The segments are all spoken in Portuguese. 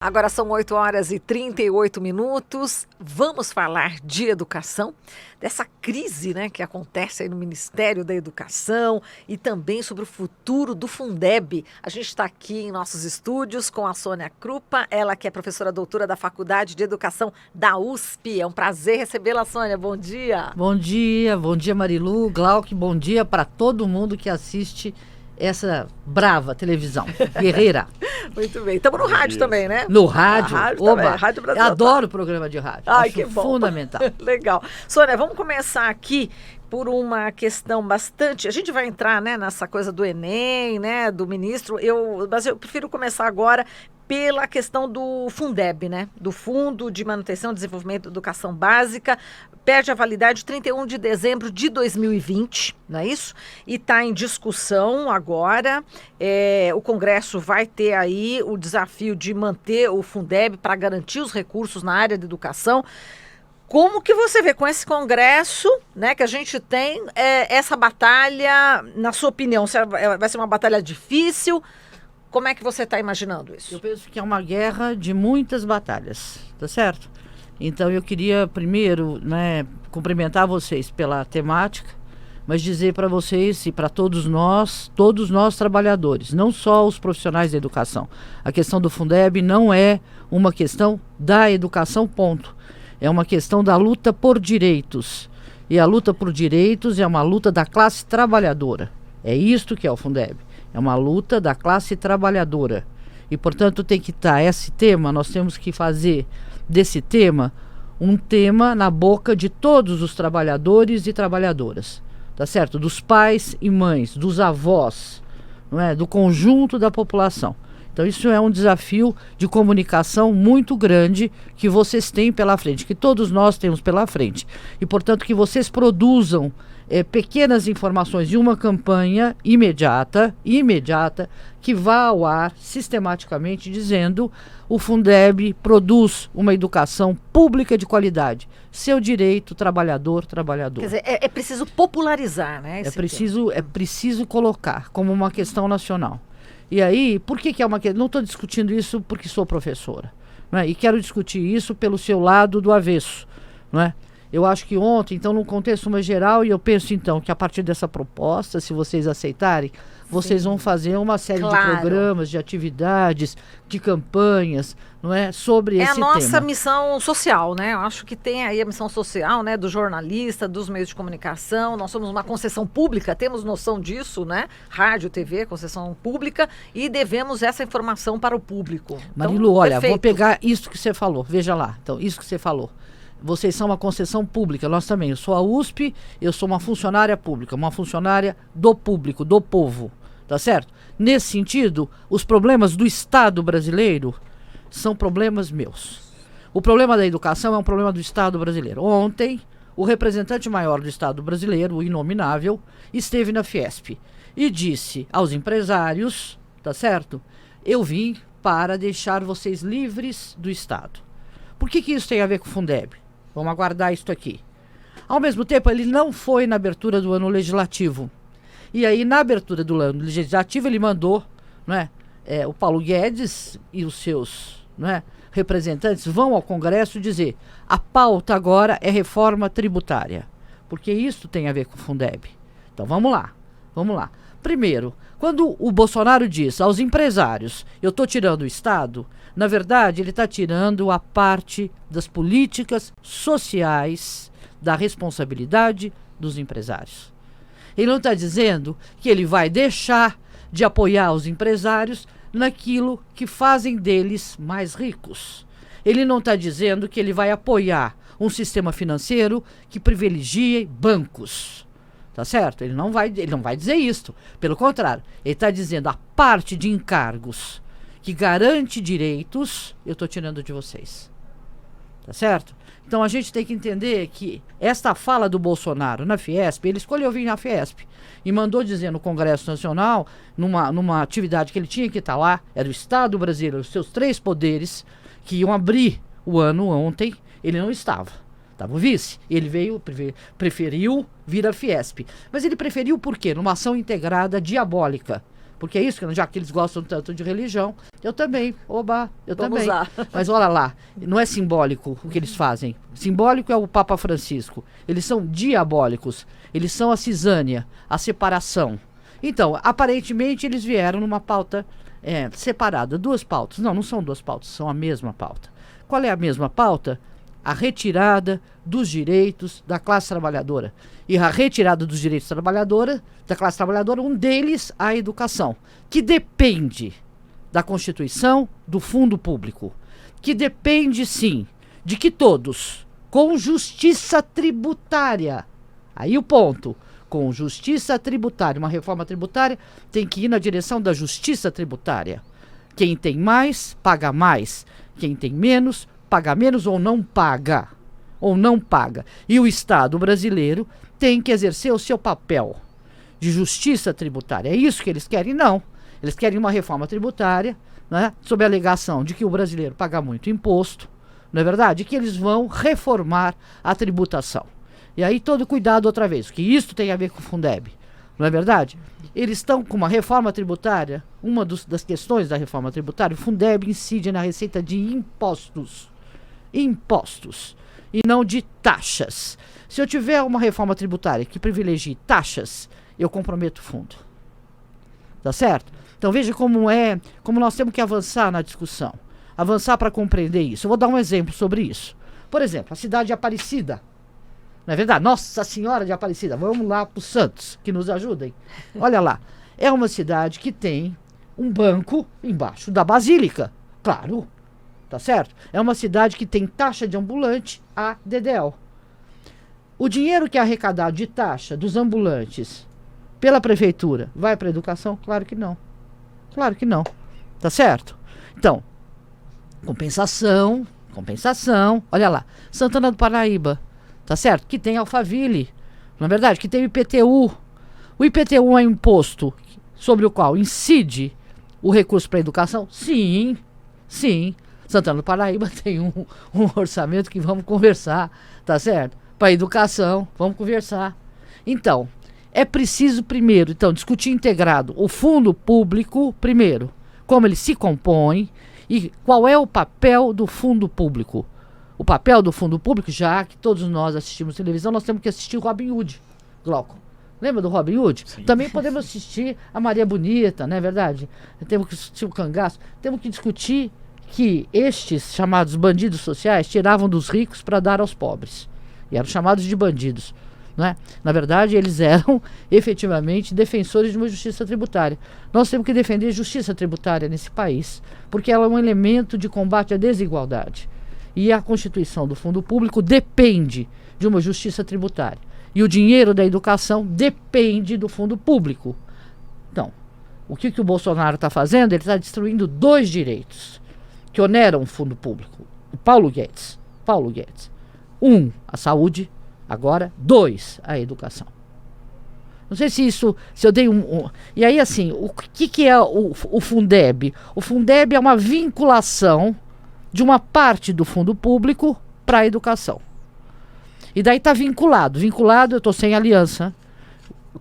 Agora são 8h38. Vamos falar de educação, dessa crise, né, que acontece aí no Ministério da Educação e também sobre o futuro do Fundeb. A gente está aqui em nossos estúdios com a Sônia Krupa, ela que é professora doutora da Faculdade de Educação da USP. É um prazer recebê-la, Sônia. Bom dia. Bom dia Marilu, Glauque, bom dia para todo mundo que assiste essa brava televisão, guerreira. Muito bem. Estamos no rádio também, né? No rádio? Oba, Rádio Brasil. Eu adoro o programa de rádio. Ai, que bom. Fundamental. Legal. Sônia, vamos começar aqui por uma questão bastante... A gente vai entrar, né, nessa coisa do Enem, né, do ministro. Mas eu prefiro começar agora pela questão do Fundeb, né? Do Fundo de Manutenção e Desenvolvimento da Educação Básica. Perde a validade 31 de dezembro de 2020, não é isso? E está em discussão agora. O Congresso vai ter aí o desafio de manter o Fundeb para garantir os recursos na área de educação. Como que você vê com esse Congresso, né, que a gente tem, essa batalha, na sua opinião, vai ser uma batalha difícil? Como é que você está imaginando isso? Eu penso que é uma guerra de muitas batalhas, tá certo? Então eu queria primeiro, né, cumprimentar vocês pela temática, mas dizer para vocês e para todos nós trabalhadores, não só os profissionais da educação. A questão do Fundeb não é uma questão da educação, ponto. É uma questão da luta por direitos. E a luta por direitos é uma luta da classe trabalhadora. É isto que é o Fundeb. É uma luta da classe trabalhadora. E, portanto, tem que estar esse tema, nós temos que fazer desse tema um tema na boca de todos os trabalhadores e trabalhadoras. Tá certo? Dos pais e mães, dos avós, não é? Do conjunto da população. Então isso é um desafio de comunicação muito grande que vocês têm pela frente, que todos nós temos pela frente. E, portanto, que vocês produzam pequenas informações de uma campanha imediata, que vá ao ar sistematicamente dizendo: o Fundeb produz uma educação pública de qualidade. Seu direito, trabalhador. Quer dizer, é preciso popularizar, né? É preciso colocar como uma questão nacional. E aí, por que é uma questão? Não estou discutindo isso porque sou professora, não é? E quero discutir isso pelo seu lado do avesso, não é? Eu acho que ontem, então, num contexto mais geral, e eu penso, então, que a partir dessa proposta, se vocês aceitarem, vocês vão fazer uma série de programas, de atividades, de campanhas, não é? Sobre esse tema. É a nossa missão social, né? Eu acho que tem aí a missão social, né? Do jornalista, dos meios de comunicação. Nós somos uma concessão pública, temos noção disso, né? Rádio, TV, concessão pública, e devemos essa informação para o público. Marilu, então, olha, vou pegar isso que você falou, veja lá. Então, isso que você falou. Vocês são uma concessão pública, nós também. Eu sou a USP, eu sou uma funcionária pública, uma funcionária do público, do povo, tá certo? Nesse sentido, os problemas do Estado brasileiro são problemas meus. O problema da educação é um problema do Estado brasileiro. Ontem, o representante maior do Estado brasileiro, o inominável, esteve na Fiesp e disse aos empresários, tá certo? Eu vim para deixar vocês livres do Estado. Por que isso tem a ver com o Fundeb? Vamos aguardar isso aqui. Ao mesmo tempo, ele não foi na abertura do ano legislativo. E aí, na abertura do ano legislativo, ele mandou, não é, o Paulo Guedes e os seus, não é, representantes vão ao Congresso dizer: a pauta agora é reforma tributária. Porque isso tem a ver com o Fundeb. Então, vamos lá. Primeiro, quando o Bolsonaro diz aos empresários: eu estou tirando o Estado, na verdade, ele está tirando a parte das políticas sociais, da responsabilidade dos empresários. Ele não está dizendo que ele vai deixar de apoiar os empresários naquilo que fazem deles mais ricos. Ele não está dizendo que ele vai apoiar um sistema financeiro que privilegie bancos. Tá certo? Ele não vai dizer isso. Pelo contrário, ele está dizendo: a parte de encargos que garante direitos, eu estou tirando de vocês. Tá certo? Então a gente tem que entender que esta fala do Bolsonaro na Fiesp, ele escolheu vir na Fiesp e mandou dizer no Congresso Nacional, numa atividade que ele tinha que estar lá, era o Estado brasileiro, os seus 3 poderes, que iam abrir o ano ontem, ele não estava. Estava o vice. Ele preferiu vir à Fiesp. Mas ele preferiu por quê? Numa ação integrada diabólica Porque é isso, já que eles gostam tanto de religião, eu também, eu Vamos também. lá. Mas olha lá, não é simbólico o que eles fazem. Simbólico é o Papa Francisco. Eles são diabólicos. Eles são a cisânia, a separação. Então, aparentemente, eles vieram numa pauta separada. Duas pautas. Não são duas pautas, são a mesma pauta. Qual é a mesma pauta? A retirada dos direitos da classe trabalhadora. E a retirada dos direitos da classe trabalhadora, um deles a educação, que depende da Constituição, do fundo público, que depende, sim, de que todos, com justiça tributária, aí o ponto, com justiça tributária, uma reforma tributária tem que ir na direção da justiça tributária. Quem tem mais, paga mais. Quem tem menos, paga menos ou não paga. E o Estado brasileiro tem que exercer o seu papel de justiça tributária. É isso que eles querem? Não. Eles querem uma reforma tributária, né, sob a alegação de que o brasileiro paga muito imposto, não é verdade? E que eles vão reformar a tributação. E aí todo cuidado outra vez, que isso tem a ver com o Fundeb, não é verdade? Eles estão com uma reforma tributária, das questões da reforma tributária, o Fundeb incide na receita de impostos, e não de taxas. Se eu tiver uma reforma tributária que privilegie taxas, eu comprometo o fundo. Tá certo? Então veja como nós temos que avançar na discussão. Avançar para compreender isso. Eu vou dar um exemplo sobre isso. Por exemplo, a cidade de Aparecida. Não é verdade? Nossa Senhora de Aparecida. Vamos lá para os santos que nos ajudem. Olha lá. É uma cidade que tem um banco embaixo da Basílica. Claro. Tá certo? É uma cidade que tem taxa de ambulante a DDL. O dinheiro que é arrecadado de taxa dos ambulantes pela prefeitura vai para a educação? Claro que não. Claro que não. Tá certo? Então, compensação. Olha lá. Santana do Paraíba. Tá certo? Que tem Alphaville. Não é verdade? Que tem o IPTU. O IPTU é um imposto sobre o qual incide o recurso para a educação? Sim. Santana do Paraíba tem um orçamento que vamos conversar, tá certo? Para a educação, vamos conversar. Então, é preciso primeiro, discutir integrado o fundo público, primeiro, como ele se compõe e qual é o papel do fundo público. O papel do fundo público, já que todos nós assistimos televisão, nós temos que assistir o Robin Hood, Glauco. Lembra do Robin Hood? Sim. Também podemos assistir a Maria Bonita, não é verdade? Temos que assistir o Cangaço. Temos que discutir que estes chamados bandidos sociais tiravam dos ricos para dar aos pobres. E eram chamados de bandidos. Não é? Na verdade, eles eram efetivamente defensores de uma justiça tributária. Nós temos que defender justiça tributária nesse país, porque ela é um elemento de combate à desigualdade. E a constituição do fundo público depende de uma justiça tributária. E o dinheiro da educação depende do fundo público. Então, o que o Bolsonaro está fazendo? Ele está destruindo dois direitos que oneram o fundo público. O Paulo Guedes. Um, a saúde. Agora, dois, a educação. Não sei se eu dei E aí, assim, o que é o Fundeb? O Fundeb é uma vinculação de uma parte do fundo público para a educação. E daí está vinculado, eu estou sem aliança.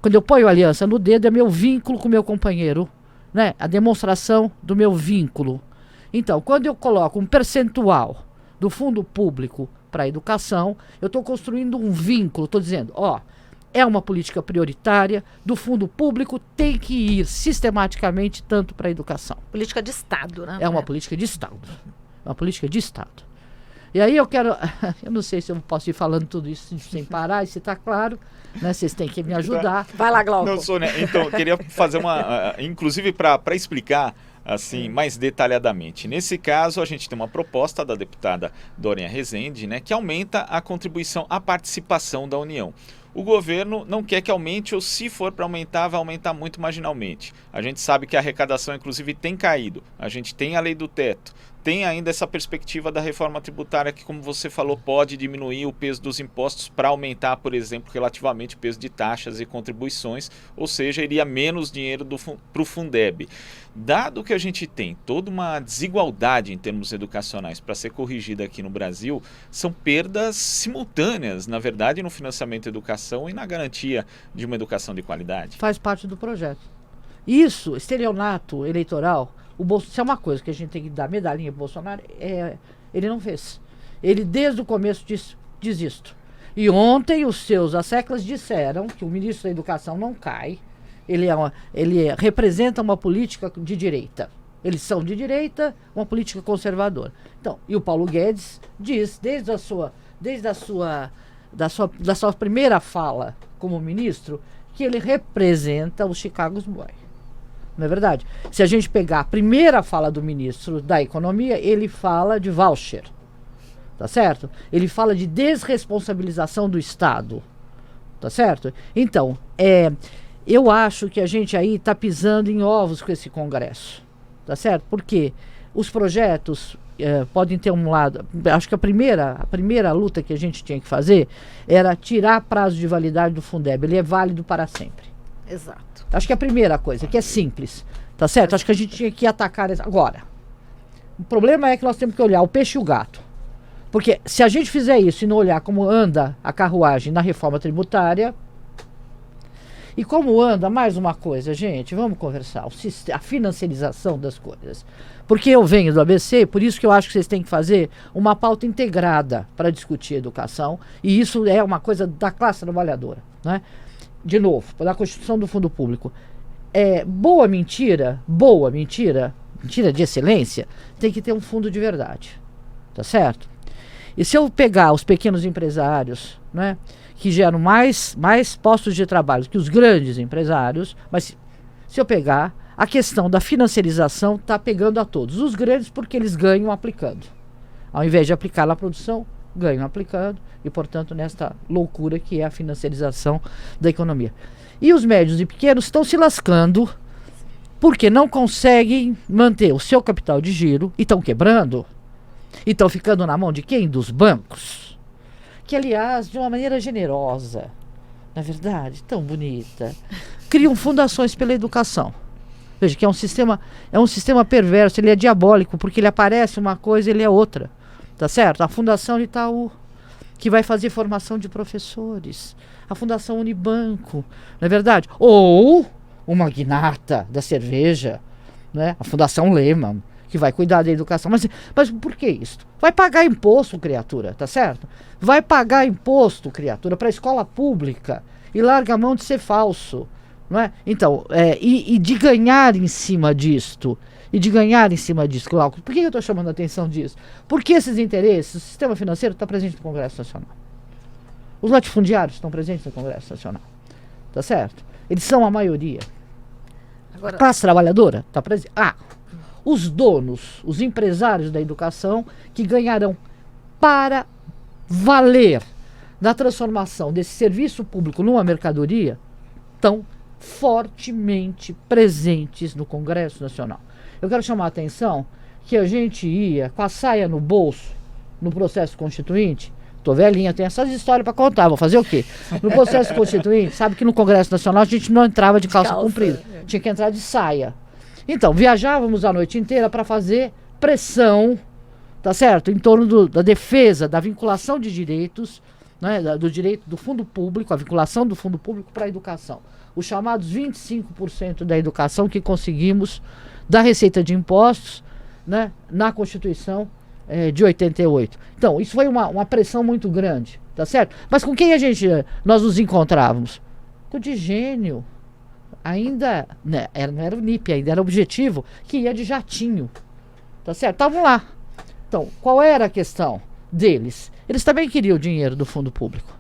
Quando eu ponho aliança no dedo, é meu vínculo com o meu companheiro, né? A demonstração do meu vínculo. Então, quando eu coloco um percentual do fundo público para a educação, eu estou construindo um vínculo, estou dizendo, é uma política prioritária do fundo público, tem que ir sistematicamente tanto para a educação. Política de Estado, né? É uma política de Estado. E aí eu não sei se eu posso ir falando tudo isso sem parar, e se está claro, né? Vocês têm que me ajudar. Vai lá, Glauco. Não, Sônia, então, eu queria fazer inclusive para explicar assim, mais detalhadamente. Nesse caso, a gente tem uma proposta da deputada Dória Rezende, né, que aumenta a contribuição à participação da União. O governo não quer que aumente, ou se for para aumentar, vai aumentar muito marginalmente. A gente sabe que a arrecadação, inclusive, tem caído. A gente tem a lei do teto. Tem ainda essa perspectiva da reforma tributária que, como você falou, pode diminuir o peso dos impostos para aumentar, por exemplo, relativamente o peso de taxas e contribuições, ou seja, iria menos dinheiro para o Fundeb. Dado que a gente tem toda uma desigualdade em termos educacionais para ser corrigida aqui no Brasil, são perdas simultâneas, na verdade, no financiamento da educação e na garantia de uma educação de qualidade. Faz parte do projeto. Isso, estelionato eleitoral, se é uma coisa que a gente tem que dar medalhinha pro Bolsonaro, ele não fez. Ele desde o começo diz isto. E ontem os seus asseclas disseram que o ministro da Educação não cai. Ele representa uma política de direita. Eles são de direita, uma política conservadora. Então, e o Paulo Guedes diz, desde a sua primeira fala como ministro, que ele representa o Chicago's Boy. Não é verdade? Se a gente pegar a primeira fala do ministro da Economia, ele fala de voucher. Tá certo? Ele fala de desresponsabilização do Estado. Tá certo? Então, eu acho que a gente aí está pisando em ovos com esse Congresso. Tá certo? Porque os projetos podem ter um lado. Acho que a primeira luta que a gente tinha que fazer era tirar prazo de validade do Fundeb. Ele é válido para sempre. Exato. Acho que é a primeira coisa, que é simples. Tá certo? Acho que a gente tinha que atacar agora. O problema é que nós temos que olhar o peixe e o gato. Porque se a gente fizer isso e não olhar como anda a carruagem na reforma tributária. E como anda, mais uma coisa, gente, vamos conversar, a financiarização das coisas. Porque eu venho do ABC, por isso que eu acho que vocês têm que fazer uma pauta integrada para discutir educação, e isso é uma coisa da classe trabalhadora, né? De novo, da Constituição do Fundo Público. Mentira de excelência, tem que ter um fundo de verdade, tá certo? E se eu pegar os pequenos empresários, né, que geram mais postos de trabalho que os grandes empresários, mas se eu pegar, a questão da financiarização está pegando a todos. Os grandes porque eles ganham aplicando. Ao invés de aplicar na produção, ganham aplicando e, portanto, nesta loucura que é a financiarização da economia. E os médios e pequenos estão se lascando porque não conseguem manter o seu capital de giro e estão quebrando. E estão ficando na mão de quem? Dos bancos. Que, aliás, de uma maneira generosa, na verdade, tão bonita, criam fundações pela educação. Veja que é um sistema perverso, ele é diabólico, porque ele aparece uma coisa e ele é outra. Tá certo? A Fundação Itaú, que vai fazer formação de professores. A Fundação Unibanco, não é verdade? Ou o magnata da cerveja, né? A Fundação Lehman, que vai cuidar da educação. Mas por que isso? Vai pagar imposto, criatura, tá certo? Vai pagar imposto, criatura, para a escola pública e larga a mão de ser falso, não é? Então, e de ganhar em cima disto, Glauco, por que eu estou chamando a atenção disso? Porque esses interesses, o sistema financeiro está presente no Congresso Nacional. Os latifundiários estão presentes no Congresso Nacional, tá certo? Eles são a maioria. Agora, a classe trabalhadora está presente. Os donos, os empresários da educação que ganharão para valer na transformação desse serviço público numa mercadoria estão fortemente presentes no Congresso Nacional. Eu quero chamar a atenção que a gente ia com a saia no bolso no processo constituinte. Tô velhinha, tenho essas histórias para contar, vou fazer o quê? No processo constituinte, sabe que no Congresso Nacional a gente não entrava de calça comprida, tinha que entrar de saia. Então, viajávamos a noite inteira para fazer pressão, tá certo? Em torno da defesa, da vinculação de direitos, né? Do direito do fundo público, a vinculação do fundo público para a educação. Os chamados 25% da educação que conseguimos da receita de impostos, né? Na Constituição de 88. Então, isso foi uma pressão muito grande, tá certo? Mas com quem nós nos encontrávamos? Com o Digênio. Ainda, né, não era o NIP, ainda era objetivo, que ia de jatinho, tá certo? Estavam lá. Então, qual era a questão deles? Eles também queriam o dinheiro do fundo público.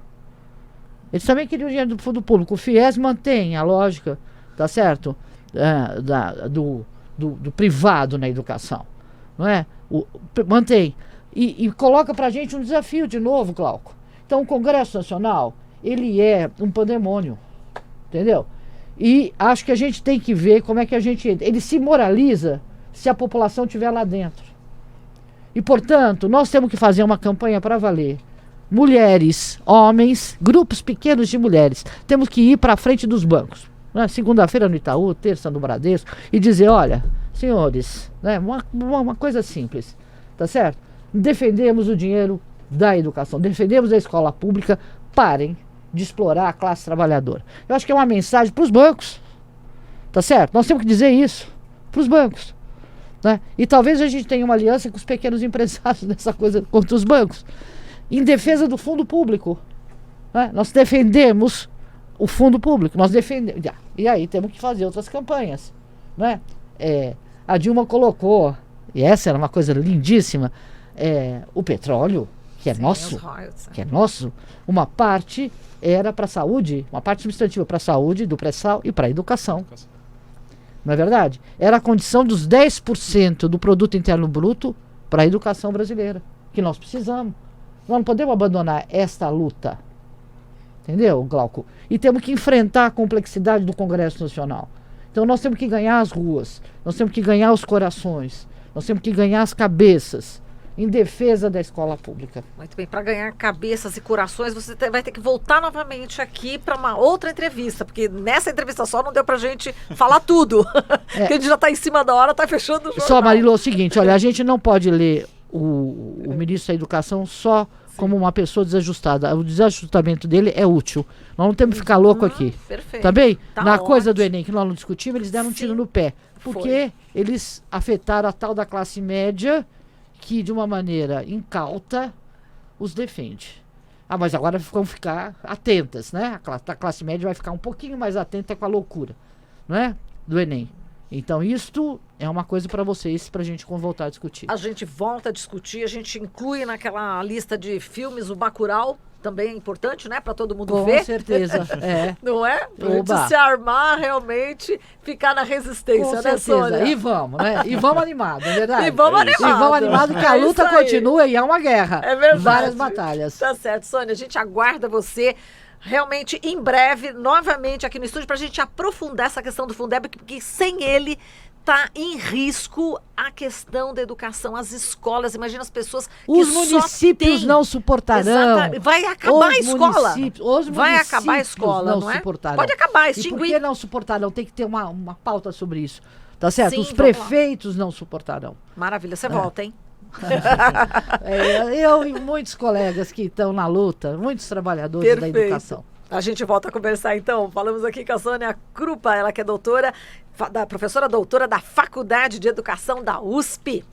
O FIES mantém a lógica, tá certo? Do privado na educação, não é? Mantém. E coloca pra gente um desafio de novo, Glauco. Então, o Congresso Nacional, ele é um pandemônio, entendeu? E acho que a gente tem que ver como é que ele se moraliza se a população estiver lá dentro. E, portanto, nós temos que fazer uma campanha para valer. Mulheres, homens, grupos pequenos de mulheres. Temos que ir para a frente dos bancos. Né? Segunda-feira no Itaú, terça no Bradesco. E dizer, olha, senhores, né? uma coisa simples, tá certo? Defendemos o dinheiro da educação. Defendemos a escola pública. Parem de explorar a classe trabalhadora. Eu acho que é uma mensagem para os bancos, tá Tá certo? Nós temos que dizer isso para os bancos. Né? E talvez a gente tenha uma aliança com os pequenos empresários nessa coisa contra os bancos. Em defesa do fundo público. Né? Nós defendemos o fundo público. Nós defendemos. E aí temos que fazer outras campanhas. Né? A Dilma colocou, e essa era uma coisa lindíssima, o petróleo, que é nosso, uma parte era para a saúde, uma parte substantiva para a saúde, do pré-sal e para a educação. Não é verdade? Era a condição dos 10% do produto interno bruto para a educação brasileira, que nós precisamos. Nós não podemos abandonar esta luta. Entendeu, Glauco? E temos que enfrentar a complexidade do Congresso Nacional. Então nós temos que ganhar as ruas, nós temos que ganhar os corações, nós temos que ganhar as cabeças em defesa da escola pública. Muito bem, para ganhar cabeças e corações, você vai ter que voltar novamente aqui para uma outra entrevista, porque nessa entrevista só não deu para a gente falar tudo. Porque a gente já está em cima da hora, está fechando o jornal. Só, Marilu, é o seguinte, olha, a gente não pode ler o ministro da Educação só como uma pessoa desajustada. O desajustamento dele é útil. Nós não temos que ficar louco aqui. Perfeito. Tá bem? Tá Na ótimo. Coisa do Enem que nós não discutimos, eles deram um tiro no pé. Porque Foi. eles afetaram a tal da classe média que, de uma maneira incauta, os defende. Mas agora vamos ficar atentas, né? A classe média vai ficar um pouquinho mais atenta com a loucura, não é? Do Enem. Então, isto é uma coisa para vocês, para a gente voltar a discutir. A gente volta a discutir, a gente inclui naquela lista de filmes o Bacurau, também é importante, né? Para todo mundo ver. Com certeza, Não é? Pra Oba. gente se armar realmente, ficar na resistência, Com né, certeza. Sônia? E vamos, né? E vamos animado, é verdade? E vamos É isso. animado. E vamos animado que a É luta isso aí. continua e é uma guerra. É verdade. Várias batalhas. Tá certo, Sônia. A gente aguarda você realmente em breve, novamente aqui no estúdio, para a gente aprofundar essa questão do Fundeb, porque sem ele está em risco a questão da educação, as escolas. Imagina as pessoas que Os só municípios têm- não suportarão. Exatamente. Vai acabar a escola. Os Vai acabar a municípios escola, não é? suportarão. Pode acabar, E por extinguir. que não suportarão? Tem que ter uma pauta sobre isso. Tá certo? Sim, Os vamos lá. prefeitos não suportarão. Maravilha, você volta, hein? Eu e muitos colegas que estão na luta, muitos trabalhadores da educação. A gente volta a conversar então. Falamos aqui com a Sônia Krupa, ela que é professora doutora da Faculdade de Educação da USP.